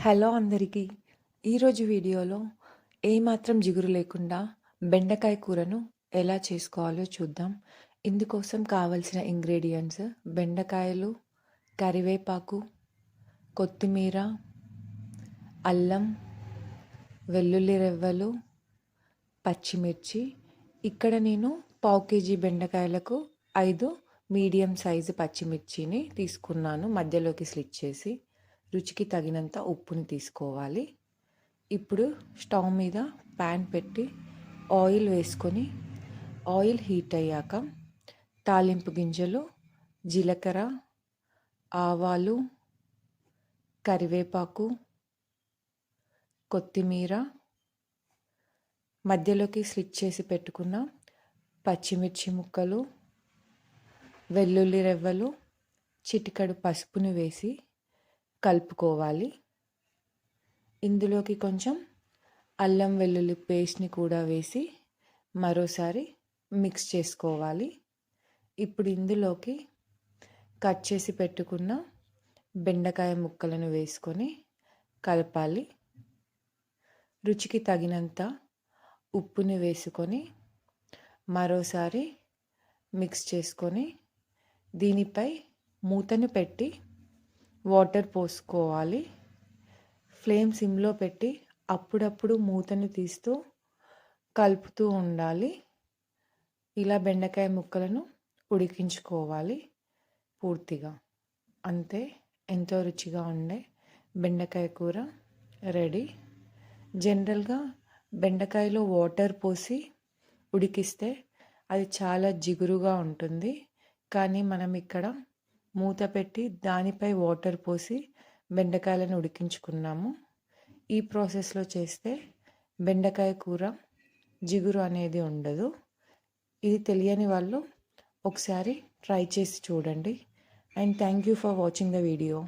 Hello అందరికీ. ఈరోజు వీడియోలో ఏమాత్రం జిగురు లేకుండా బెండకాయ కూరను ఎలా చేసుకోవాలో చూద్దాం. ఇందుకోసం కావలసిన ఇంగ్రీడియంట్స్ బెండకాయలు, కరివేపాకు, కొత్తిమీర, అల్లం, వెల్లుల్లి రెవ్వలు, పచ్చిమిర్చి. ఇక్కడ నేను పావు కేజీ బెండకాయలకు 5 మీడియం సైజు పచ్చిమిర్చిని తీసుకున్నాను, మధ్యలోకి స్లిట్ చేసి. రుచికి తగినంత ఉప్పుని తీసుకోవాలి. ఇప్పుడు స్టవ్ మీద ప్యాన్ పెట్టి ఆయిల్ వేసుకొని ఆయిల్ హీట్ అయ్యాక తాలింపు గింజలు, జీలకర్ర, ఆవాలు, కరివేపాకు, కొత్తిమీర, మధ్యలోకి స్లిట్ చేసి పెట్టుకున్న పచ్చిమిర్చి ముక్కలు, వెల్లుల్లి రెవ్వలు, చిటికెడు పసుపుని వేసి కలుపుకోవాలి. ఇందులోకి కొంచెం అల్లం వెల్లుల్లి పేస్ట్ని కూడా వేసి మరోసారి మిక్స్ చేసుకోవాలి. ఇప్పుడు ఇందులోకి కట్ చేసి పెట్టుకున్న బెండకాయ ముక్కలను వేసుకొని కలపాలి. రుచికి తగినంత ఉప్పుని వేసుకొని మరోసారి మిక్స్ చేసుకొని దీనిపై మూతను పెట్టి వాటర్ పోసుకోవాలి. ఫ్లేమ్ సిమ్లో పెట్టి అప్పుడప్పుడు మూతను తీస్తూ కలుపుతూ ఉండాలి. ఇలా బెండకాయ ముక్కలను ఉడికించుకోవాలి పూర్తిగా. అంతే, ఎంతో రుచిగా ఉండే బెండకాయ కూర రెడీ. జనరల్గా బెండకాయలో వాటర్ పోసి ఉడికిస్తే అది చాలా జిగురుగా ఉంటుంది, కానీ మనం ఇక్కడ మూత పెట్టి దానిపై వాటర్ పోసి బెండకాయలను ఉడికించుకున్నాము. ఈ ప్రాసెస్లో చేస్తే బెండకాయ కూర జిగురు అనేది ఉండదు. ఇది తెలియని వాళ్ళు ఒకసారి ట్రై చేసి చూడండి. And thank you for watching the video.